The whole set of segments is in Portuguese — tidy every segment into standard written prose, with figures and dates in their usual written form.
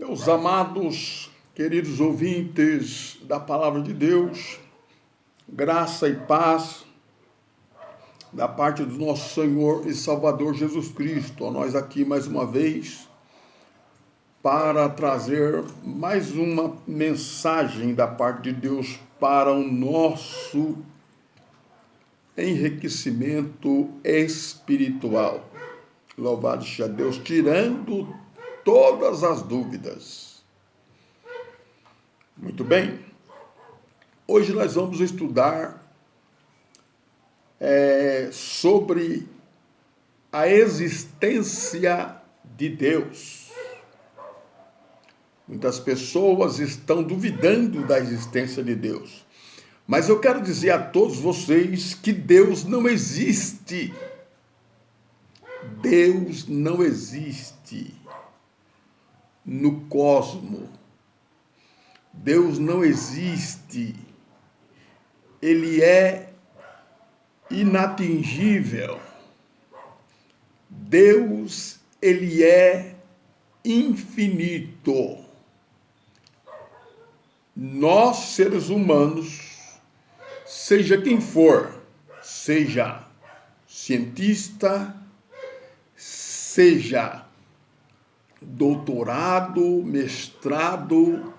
Meus amados, queridos ouvintes da Palavra de Deus, graça e paz da parte do nosso Senhor e Salvador Jesus Cristo. Nós aqui mais uma vez para trazer mais uma mensagem da parte de Deus para o nosso enriquecimento espiritual. Louvado seja Deus, tirando todas as dúvidas. Muito bem, hoje nós vamos estudar sobre a existência de Deus. Muitas pessoas estão duvidando da existência de Deus, mas eu quero dizer a todos vocês que Deus não existe. Deus não existe no cosmos. Deus não existe. Ele é inatingível. Deus, ele é infinito. Nós, seres humanos, seja quem for, seja cientista, seja doutorado, mestrado,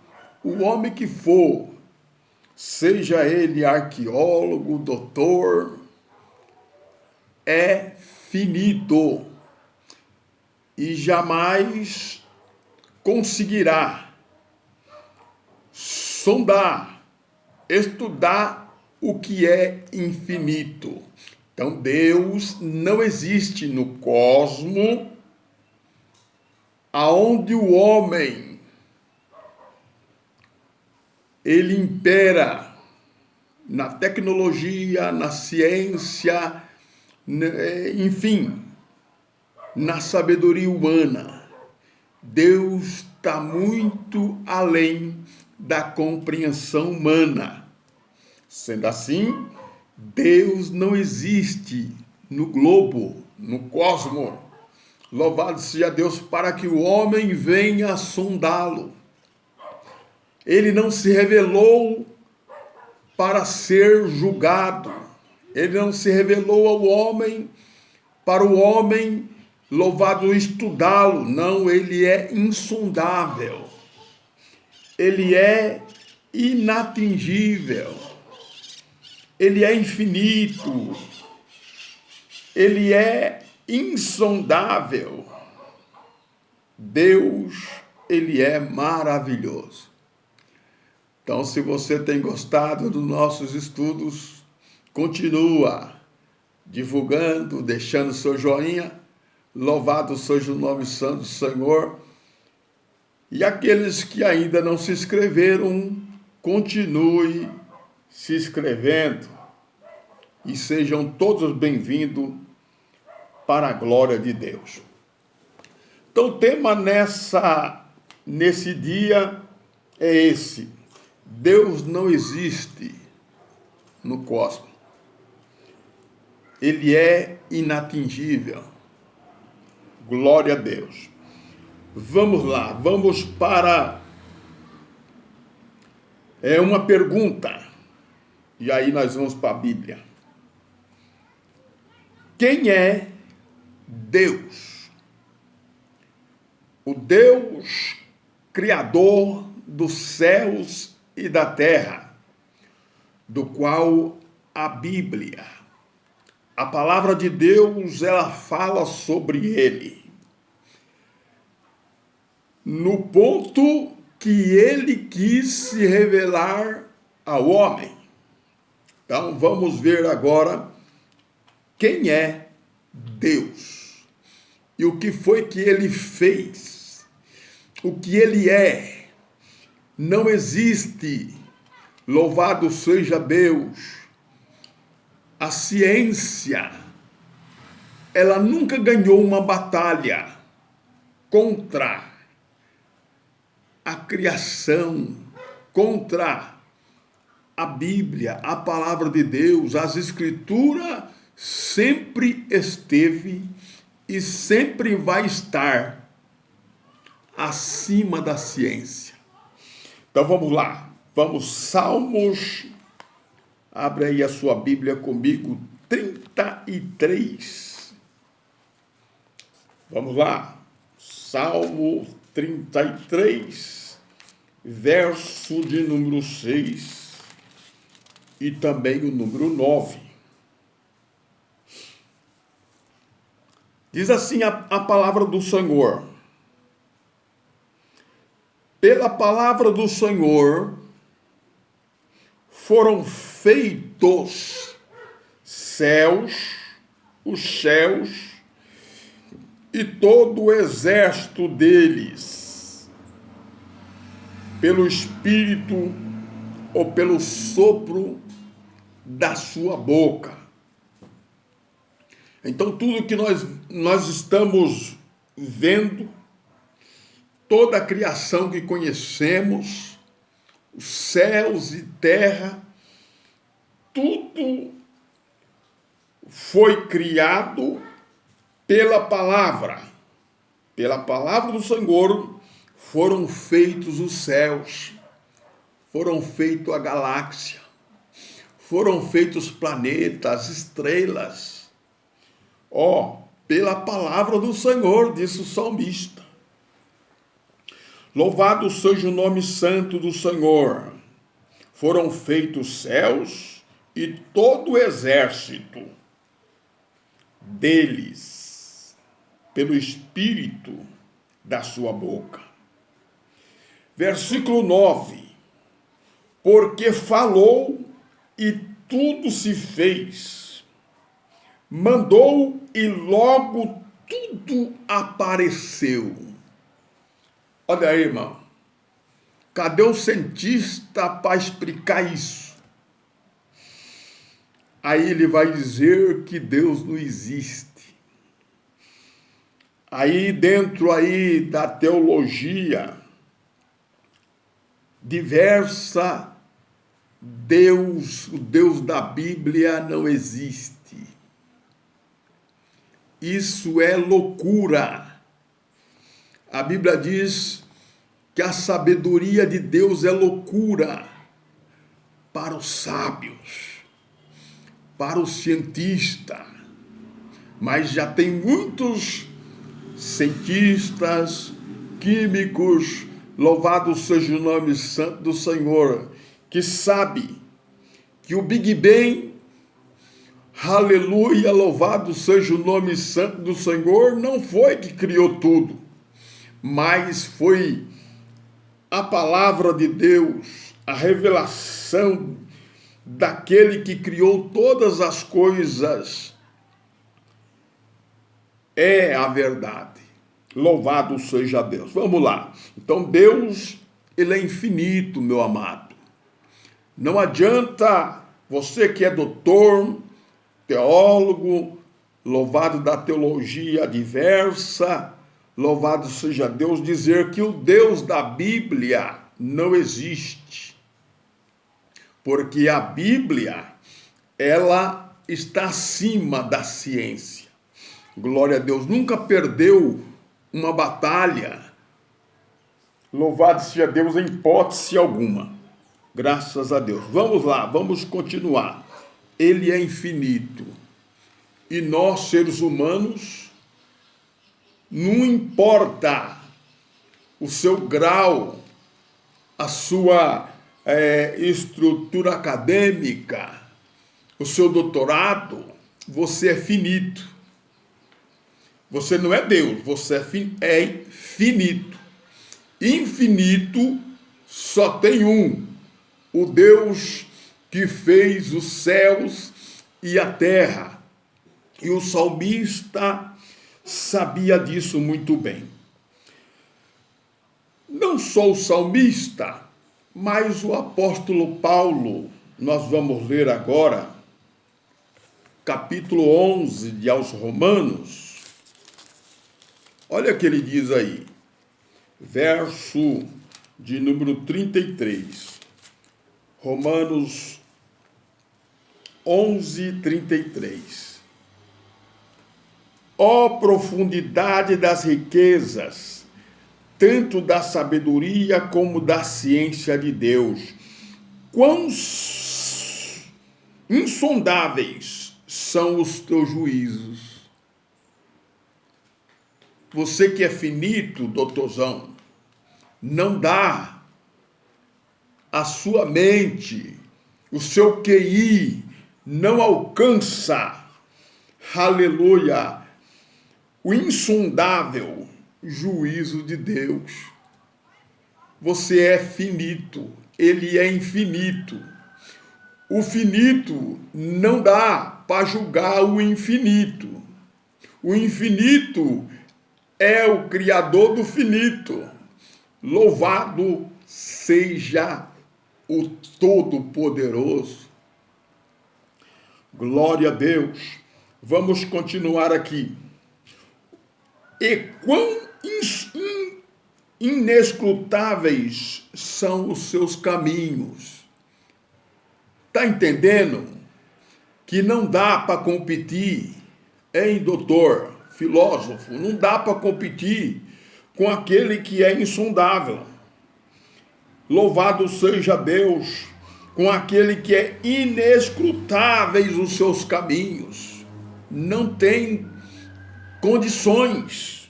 o homem que for, seja ele arqueólogo, doutor, é finito e jamais conseguirá sondar, estudar o que é infinito. Então, Deus não existe no cosmos, aonde o homem ele impera na tecnologia, na ciência, enfim, na sabedoria humana. Deus está muito além da compreensão humana. Sendo assim, Deus não existe no globo, no cosmos. Louvado seja Deus para que o homem venha sondá-lo. Ele não se revelou para ser julgado. Ele não se revelou ao homem para o homem, louvado, estudá-lo. Não, ele é insondável. Ele é inatingível. Ele é infinito. Ele é insondável. Deus, ele é maravilhoso. Então, se você tem gostado dos nossos estudos, continua divulgando, deixando seu joinha. Louvado seja o nome santo do Senhor. E aqueles que ainda não se inscreveram, continue se inscrevendo. E sejam todos bem-vindos para a glória de Deus. Então, o tema nesse dia é esse: Deus não existe no cosmos. Ele é inatingível. Glória a Deus. Vamos lá, vamos para uma pergunta. E aí nós vamos para a Bíblia. Quem é Deus? O Deus criador dos céus e da terra, do qual a Bíblia, a palavra de Deus, ela fala sobre ele. No ponto que ele quis se revelar ao homem. Então vamos ver agora quem é Deus e o que foi que ele fez, o que ele é. Não existe, louvado seja Deus, a ciência, ela nunca ganhou uma batalha contra a criação, contra a Bíblia, a palavra de Deus. As Escrituras sempre esteve e sempre vai estar acima da ciência. Então vamos lá, vamos, Salmos, abre aí a sua Bíblia comigo, 33. Vamos lá, Salmo 33, verso de número 6 e também o número 9. Diz assim a palavra do Senhor: pela palavra do Senhor foram feitos os céus e todo o exército deles, pelo Espírito ou pelo sopro da sua boca. Então, tudo que nós estamos vendo, toda a criação que conhecemos, os céus e terra, tudo foi criado pela palavra. Pela palavra do Senhor foram feitos os céus, foram feitos a galáxia, foram feitos planetas, estrelas. Pela palavra do Senhor, disse o salmista. Louvado seja o nome santo do Senhor. Foram feitos céus e todo o exército deles, pelo Espírito da sua boca. Versículo 9. Porque falou e tudo se fez. Mandou e logo tudo apareceu. Olha aí, irmão. Cadê o cientista para explicar isso? Aí ele vai dizer que Deus não existe. Aí dentro aí da teologia diversa, o Deus da Bíblia não existe. Isso é loucura. A Bíblia diz que a sabedoria de Deus é loucura para os sábios, para o cientista. Mas já tem muitos cientistas, químicos, louvado seja o nome santo do Senhor, que sabe que o Big Bang, aleluia, louvado seja o nome santo do Senhor, não foi que criou tudo, mas foi a palavra de Deus, a revelação daquele que criou todas as coisas, é a verdade. Louvado seja Deus. Vamos lá. Então Deus, ele é infinito, meu amado. Não adianta você que é doutor, teólogo, louvado da teologia diversa, louvado seja Deus, dizer que o Deus da Bíblia não existe. Porque a Bíblia, ela está acima da ciência. Glória a Deus, nunca perdeu uma batalha. Louvado seja Deus em hipótese alguma. Graças a Deus. Vamos lá, vamos continuar. Ele é infinito. E nós, seres humanos, não importa o seu grau, a sua estrutura acadêmica, o seu doutorado, você é finito. Você não é Deus, você é finito. Infinito só tem um, o Deus que fez os céus e a terra. E o salmista sabia disso muito bem. Não só o salmista, mas o apóstolo Paulo, nós vamos ler agora, capítulo 11 de aos Romanos. Olha o que ele diz aí, verso de número 33. Romanos 11, 33. Ó profundidade das riquezas, tanto da sabedoria como da ciência de Deus. Quão insondáveis são os teus juízos. Você que é finito, doutorzão, não dá a sua mente, o seu QI, não alcança, aleluia, o insondável juízo de Deus. Você é finito, ele é infinito. O finito não dá para julgar o infinito. O infinito é o Criador do finito. Louvado seja o Todo-Poderoso. Glória a Deus. Vamos continuar aqui. E quão inescrutáveis são os seus caminhos. Está entendendo? Que não dá para competir, hein, doutor, filósofo? Não dá para competir com aquele que é insondável. Louvado seja Deus, com aquele que é inescrutáveis os seus caminhos. Não tem condições.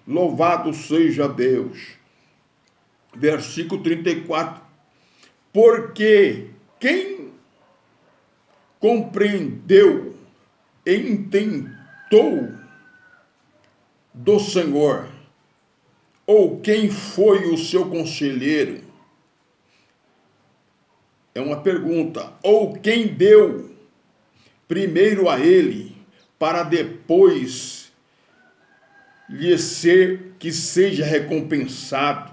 Louvado seja Deus. Versículo 34. Porque quem compreendeu e intentou do Senhor, ou quem foi o seu conselheiro? É uma pergunta. Ou quem deu primeiro a ele, para depois lhe ser que seja recompensado?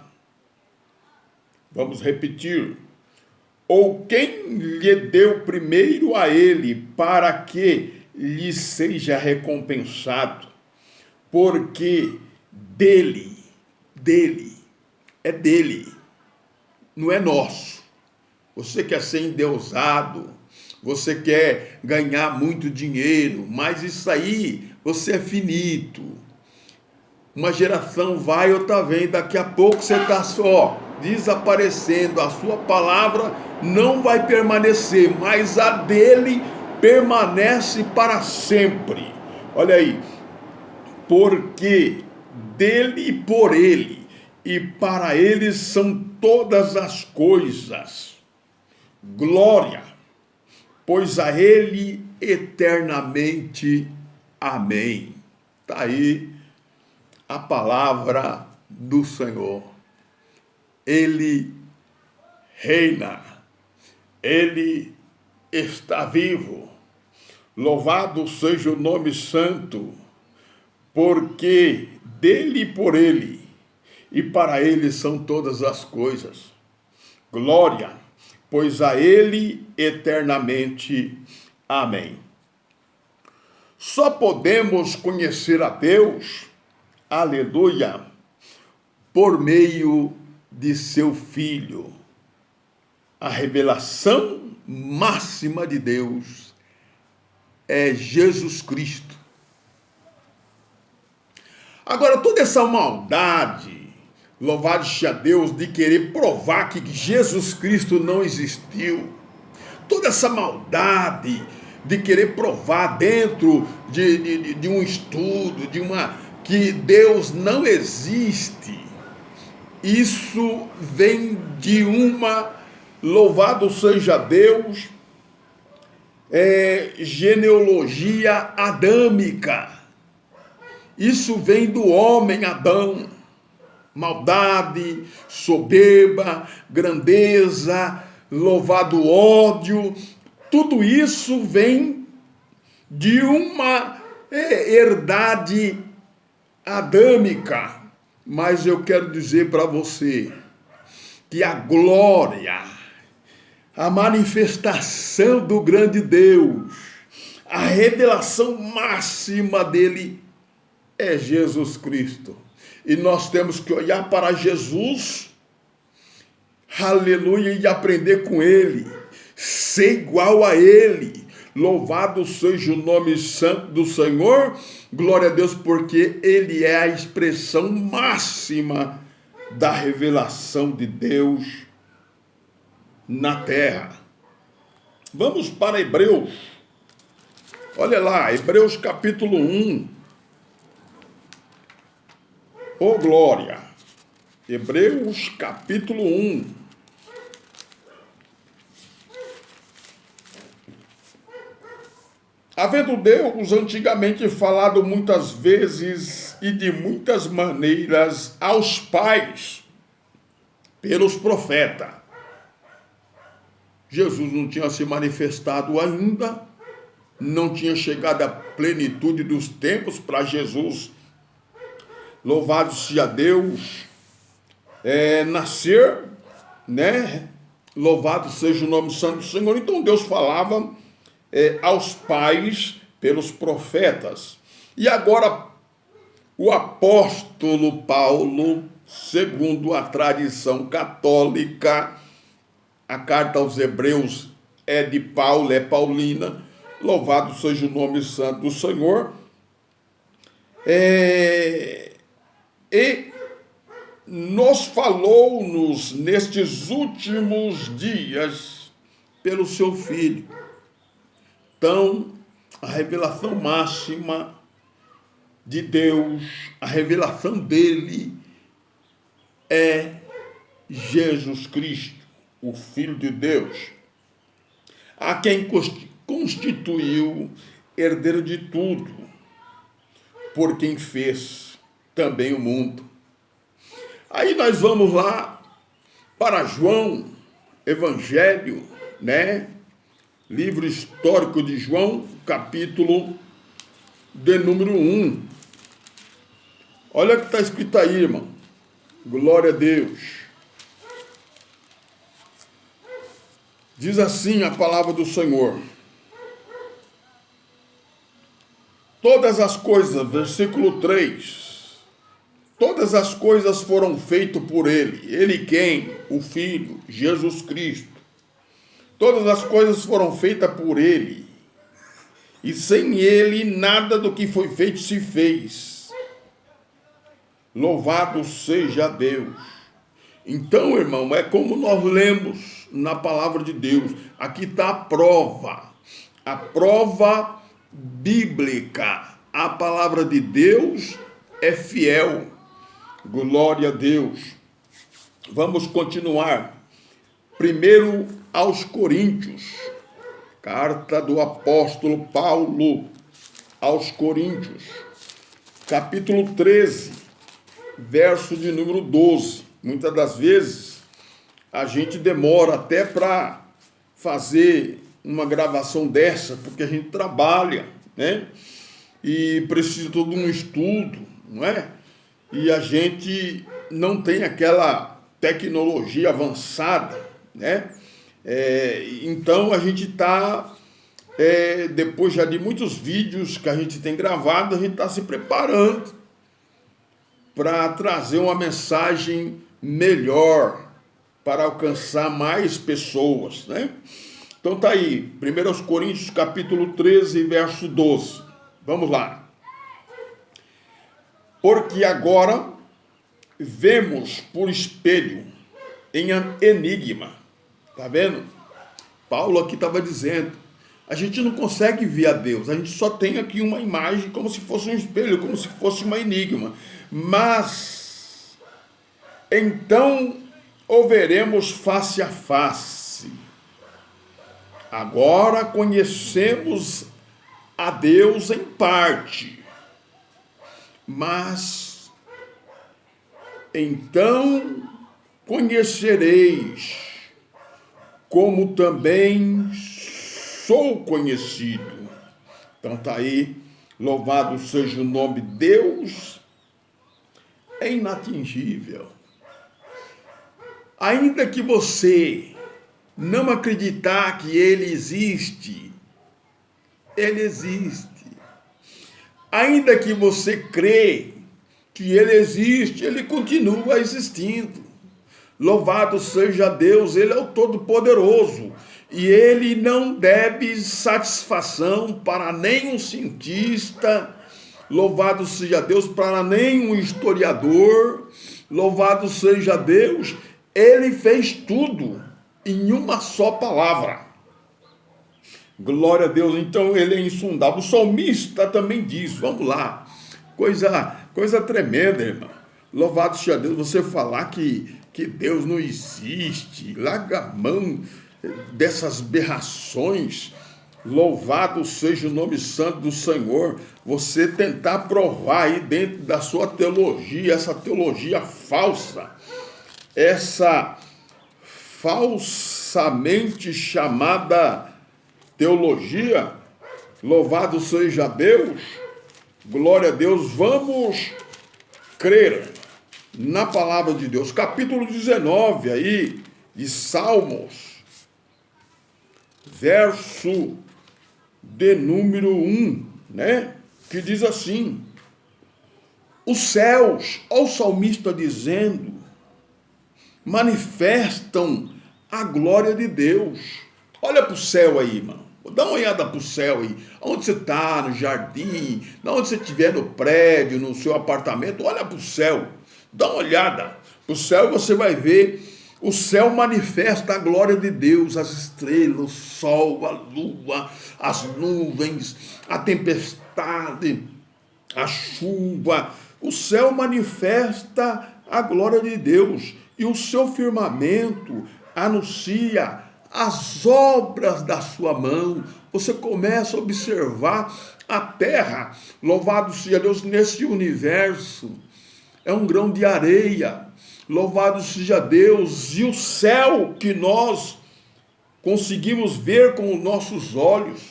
Vamos repetir. Ou quem lhe deu primeiro a ele, para que lhe seja recompensado? Porque dele, é dele, não é nosso. Você quer ser endeusado, você quer ganhar muito dinheiro, mas isso aí, você é finito. Uma geração vai, outra vem, daqui a pouco você está só desaparecendo, a sua palavra não vai permanecer, mas a dele permanece para sempre. Olha aí, porque dele e por ele, e para ele são todas as coisas. Glória, pois a ele eternamente. Amém. Está aí a palavra do Senhor. Ele reina, ele está vivo. Louvado seja o nome santo, porque dele e por ele, e para ele são todas as coisas. Glória, pois a ele eternamente. Amém. Só podemos conhecer a Deus, aleluia, por meio de seu Filho. A revelação máxima de Deus é Jesus Cristo. Agora, toda essa maldade, louvado seja Deus, de querer provar que Jesus Cristo não existiu, toda essa maldade de querer provar dentro de um estudo, que Deus não existe, isso vem de louvado seja Deus, genealogia adâmica. Isso vem do homem Adão. Maldade, soberba, grandeza, louvado ódio, tudo isso vem de uma herdade adâmica. Mas eu quero dizer para você que a glória, a manifestação do grande Deus, a revelação máxima dele é Jesus Cristo. E nós temos que olhar para Jesus, aleluia, e aprender com ele, ser igual a ele. Louvado seja o nome santo do Senhor, glória a Deus, porque ele é a expressão máxima da revelação de Deus na terra. Vamos para Hebreus. Olha lá, Hebreus capítulo 1. Ô glória! Hebreus capítulo 1. Havendo Deus antigamente falado muitas vezes e de muitas maneiras aos pais, pelos profetas. Jesus não tinha se manifestado ainda, não tinha chegado à plenitude dos tempos para Jesus, louvado seja Deus, nascer, né? Louvado seja o nome santo do Senhor. Então Deus falava aos pais pelos profetas. E agora o apóstolo Paulo, segundo a tradição católica, a carta aos Hebreus é de Paulo, é paulina, louvado seja o nome santo do Senhor, e nos falou-nos nestes últimos dias pelo seu Filho. Então, a revelação máxima de Deus, a revelação dele é Jesus Cristo, o Filho de Deus, a quem constituiu herdeiro de tudo, por quem fez também o mundo. Aí nós vamos lá para João, Evangelho, né? Livro histórico de João, capítulo de número 1. Olha o que está escrito aí, irmão. Glória a Deus. Diz assim a palavra do Senhor. Todas as coisas, versículo 3. Todas as coisas foram feitas por ele. Ele quem? O Filho, Jesus Cristo. Todas as coisas foram feitas por ele. E sem ele, nada do que foi feito se fez. Louvado seja Deus. Então, irmão, é como nós lemos na palavra de Deus. Aqui está a prova bíblica. A palavra de Deus é fiel. Glória a Deus. Vamos continuar. Primeiro aos Coríntios. Carta do apóstolo Paulo aos Coríntios. Capítulo 13, verso de número 12. Muitas das vezes a gente demora até para fazer uma gravação dessa, porque a gente trabalha, né? E precisa todo um estudo, não é? E a gente não tem aquela tecnologia avançada, né? Então a gente está, depois já de muitos vídeos que a gente tem gravado, a gente está se preparando para trazer uma mensagem melhor, para alcançar mais pessoas, né? Então tá aí, 1 Coríntios capítulo 13, verso 12. Vamos lá. Porque agora vemos por espelho, em enigma. Tá vendo? Paulo aqui estava dizendo, a gente não consegue ver a Deus, a gente só tem aqui uma imagem como se fosse um espelho, como se fosse uma enigma. Mas, então, o veremos face a face. Agora conhecemos a Deus em parte, mas então conhecereis, como também sou conhecido. Então está aí, louvado seja o nome de Deus, é inatingível. Ainda que você não acreditar que ele existe, ele existe. Ainda que você crê que ele existe, ele continua existindo. Louvado seja Deus, ele é o Todo-Poderoso. E ele não deve satisfação para nenhum cientista, louvado seja Deus, para nenhum historiador, Louvado seja Deus, ele fez tudo em uma só palavra. Glória a Deus, então ele é insondável. O salmista também diz, vamos lá, coisa tremenda, irmão. Louvado seja Deus, você falar que Deus não existe, larga a mão dessas berrações. Louvado seja o nome santo do Senhor. Você tentar provar aí dentro da sua teologia, essa teologia falsa, essa falsamente chamada teologia, louvado seja Deus, glória a Deus, vamos crer na palavra de Deus. Capítulo 19 aí, de Salmos, verso de número 1, né? Que diz assim, os céus, olha o salmista dizendo, manifestam a glória de Deus. Olha para o céu aí, irmão. Dá uma olhada para o céu aí. Onde você está, no jardim, onde você estiver, no prédio, no seu apartamento, olha para o céu. Dá uma olhada. Para o céu você vai ver. O céu manifesta a glória de Deus, as estrelas, o sol, a lua, as nuvens, a tempestade, a chuva. O céu manifesta a glória de Deus. E o seu firmamento anuncia as obras da sua mão. Você começa a observar a terra, louvado seja Deus, nesse universo, é um grão de areia, louvado seja Deus, e o céu que nós conseguimos ver com os nossos olhos,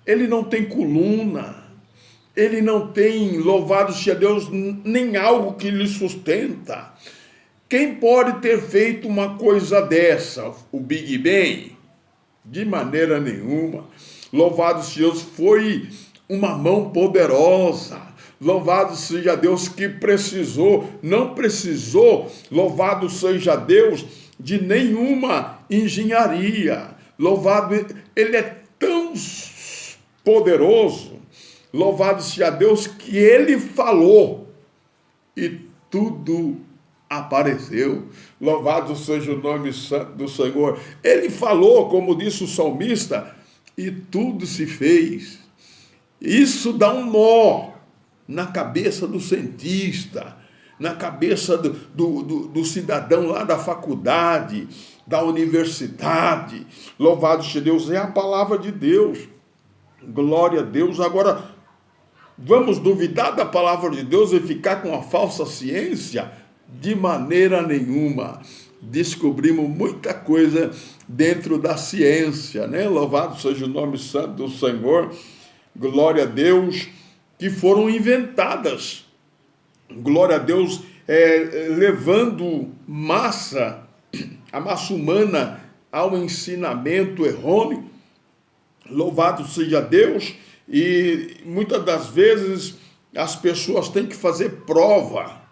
ele não tem coluna, ele não tem, louvado seja Deus, nem algo que lhe sustenta. Quem pode ter feito uma coisa dessa? O Big Bang? De maneira nenhuma. Louvado seja Deus, foi uma mão poderosa. Louvado seja Deus que não precisou, louvado seja Deus, de nenhuma engenharia. Louvado, ele é tão poderoso, louvado seja Deus, que ele falou e tudo apareceu. Louvado seja o nome santo do Senhor. Ele falou, como disse o salmista, e tudo se fez. Isso dá um nó na cabeça do cientista, na cabeça do cidadão lá da faculdade, da universidade. Louvado seja Deus, é a palavra de Deus. Glória a Deus. Agora, vamos duvidar da palavra de Deus e ficar com a falsa ciência? De maneira nenhuma. Descobrimos muita coisa dentro da ciência, né? Louvado seja o nome santo do Senhor. Glória a Deus, que foram inventadas. Glória a Deus, levando a massa humana ao ensinamento errôneo. Louvado seja Deus, e muitas das vezes as pessoas têm que fazer prova.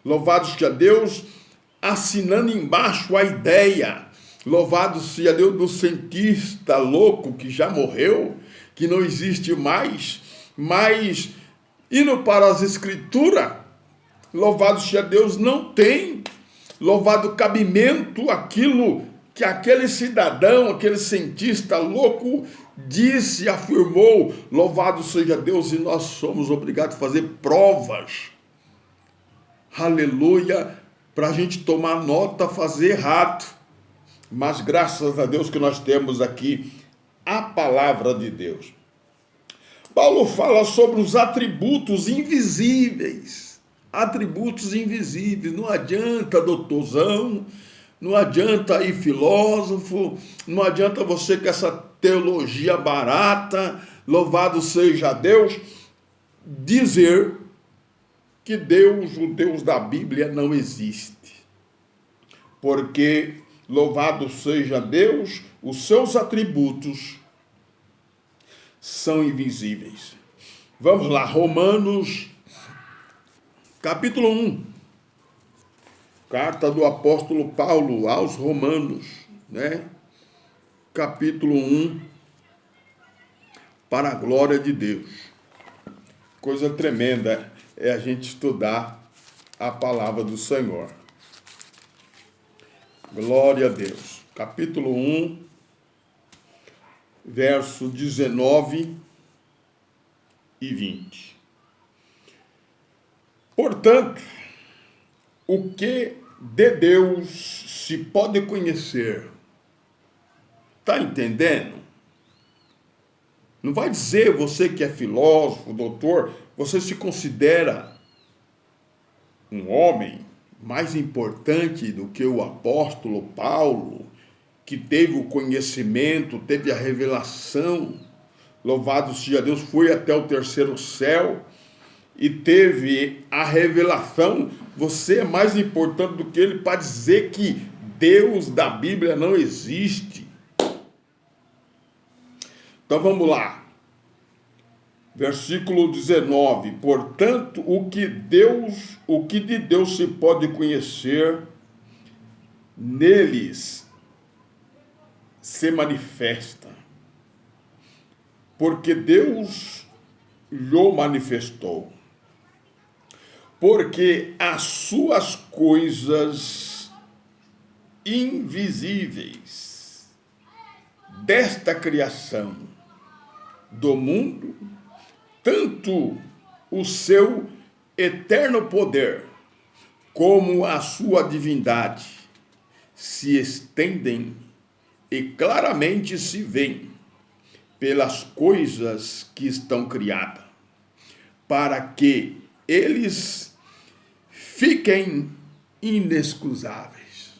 Louvado seja Deus, assinando embaixo a ideia. Louvado seja Deus do cientista louco que já morreu, que não existe mais, mas indo para as escrituras, louvado seja Deus, não tem, louvado cabimento aquilo que aquele cidadão, aquele cientista louco disse, afirmou. Louvado seja Deus, e nós somos obrigados a fazer provas. Aleluia, para a gente tomar nota, fazer errado. Mas graças a Deus que nós temos aqui a palavra de Deus. Paulo fala sobre os atributos invisíveis. Atributos invisíveis. Não adianta, doutorzão, não adianta aí, filósofo, não adianta você com essa teologia barata, louvado seja Deus, dizer que Deus, o Deus da Bíblia, não existe. Porque, louvado seja Deus, os seus atributos são invisíveis. Vamos lá, Romanos, capítulo 1. Carta do apóstolo Paulo aos Romanos, né? Capítulo 1, para a glória de Deus. Coisa tremenda é a gente estudar a palavra do Senhor. Glória a Deus. Capítulo 1, verso 19 e 20. Portanto, o que de Deus se pode conhecer? Está entendendo? Não vai dizer você que é filósofo, doutor, você se considera um homem mais importante do que o apóstolo Paulo, que teve o conhecimento, teve a revelação, louvado seja Deus, foi até o terceiro céu e teve a revelação. Você é mais importante do que ele para dizer que Deus da Bíblia não existe. Então vamos lá. Versículo 19. Portanto, o que de Deus se pode conhecer, neles se manifesta. Porque Deus lhe manifestou. Porque as suas coisas invisíveis desta criação do mundo, tanto o seu eterno poder como a sua divindade se estendem e claramente se veem pelas coisas que estão criadas, para que eles fiquem inexcusáveis.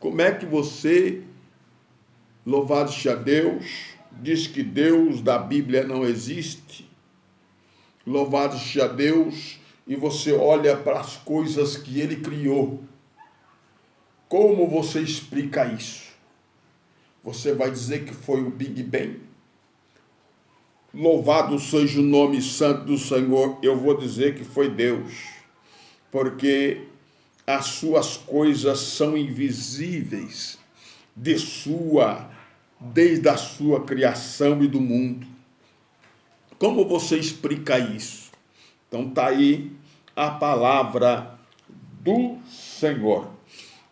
Como é que você, louvado seja Deus, diz que Deus da Bíblia não existe? Louvado seja Deus, e você olha para as coisas que ele criou. Como você explica isso? Você vai dizer que foi o Big Bang? Louvado seja o nome santo do Senhor, eu vou dizer que foi Deus, porque as suas coisas são invisíveis desde a sua criação e do mundo. Como você explica isso? Então está aí a palavra do Senhor.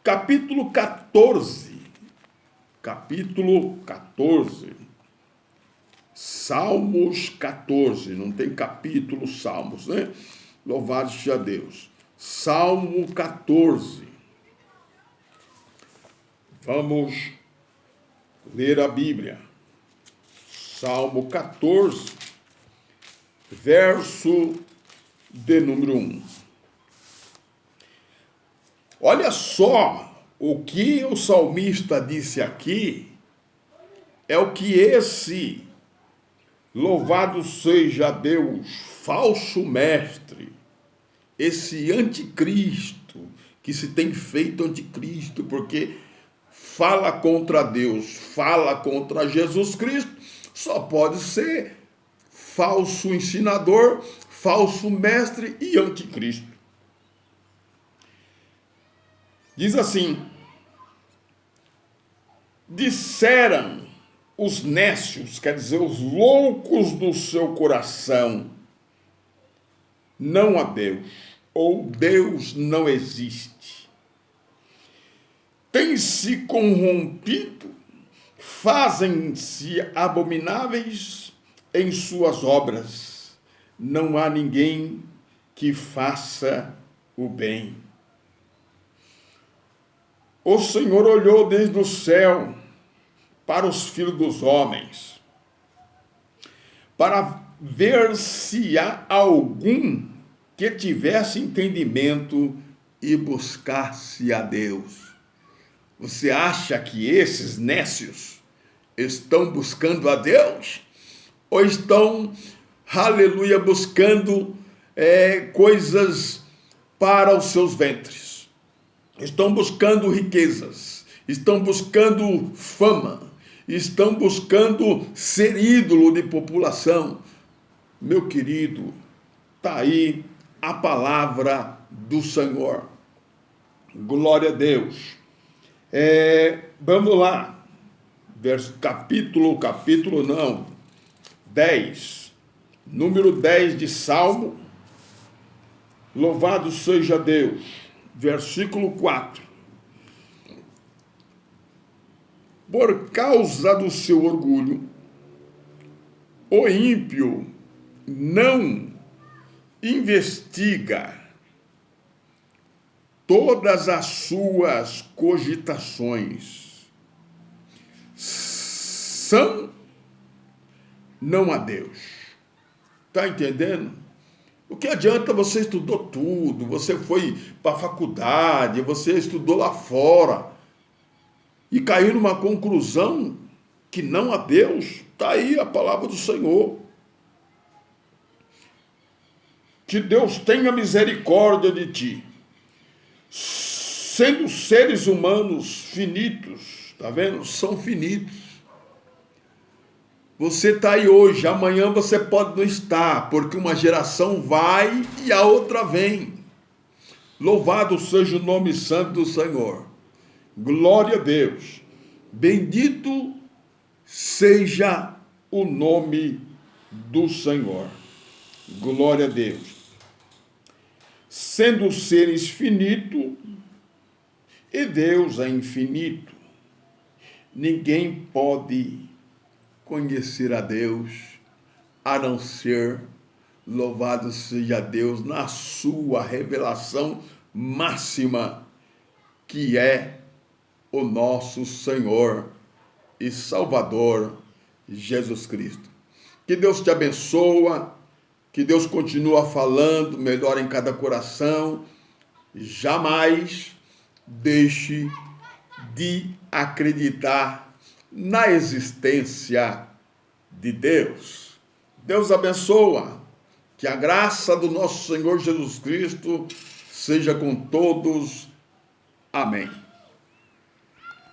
Capítulo 14. Capítulo 14. Salmos 14. Não tem capítulo, Salmos, né? Louvado seja Deus. Salmo 14. Vamos ler a Bíblia. Salmo 14, verso de número 1. Olha só o que o salmista disse aqui, é o que esse, louvado seja Deus, falso mestre, esse anticristo, que se tem feito anticristo, porque fala contra Deus, fala contra Jesus Cristo, só pode ser falso ensinador, falso mestre e anticristo. Diz assim: disseram os nécios, quer dizer, os loucos do seu coração, não há Deus, ou Deus não existe. Tem-se corrompido, fazem-se abomináveis em suas obras. Não há ninguém que faça o bem. O Senhor olhou desde o céu para os filhos dos homens, para ver se há algum que tivesse entendimento e buscasse a Deus. Você acha que esses nécios estão buscando a Deus? Ou estão, aleluia, buscando coisas para os seus ventres? Estão buscando riquezas, estão buscando fama, estão buscando ser ídolo de população. Meu querido, está aí a palavra do Senhor. Glória a Deus. Vamos lá, capítulo não, 10, número 10 de Salmo, Louvado seja Deus. Versículo 4. Por causa do seu orgulho, o ímpio não investiga todas as suas cogitações. São não a Deus. Está entendendo? O que adianta você estudou tudo, você foi para a faculdade, você estudou lá fora e cair numa conclusão que não há Deus? Está aí a palavra do Senhor. Que Deus tenha misericórdia de ti. Sendo seres humanos finitos, tá vendo? São finitos. Você está aí hoje, amanhã você pode não estar, porque uma geração vai e a outra vem. Louvado seja o nome santo do Senhor. Glória a Deus. Bendito seja o nome do Senhor. Glória a Deus. Sendo seres finitos e Deus é infinito, ninguém pode conhecer a Deus, a não ser, louvado seja Deus, na sua revelação máxima, que é o nosso Senhor e Salvador Jesus Cristo. Que Deus te abençoa, que Deus continua falando melhor em cada coração. Jamais deixe de acreditar na existência de Deus. Deus abençoa. Que a graça do nosso Senhor Jesus Cristo seja com todos. Amém.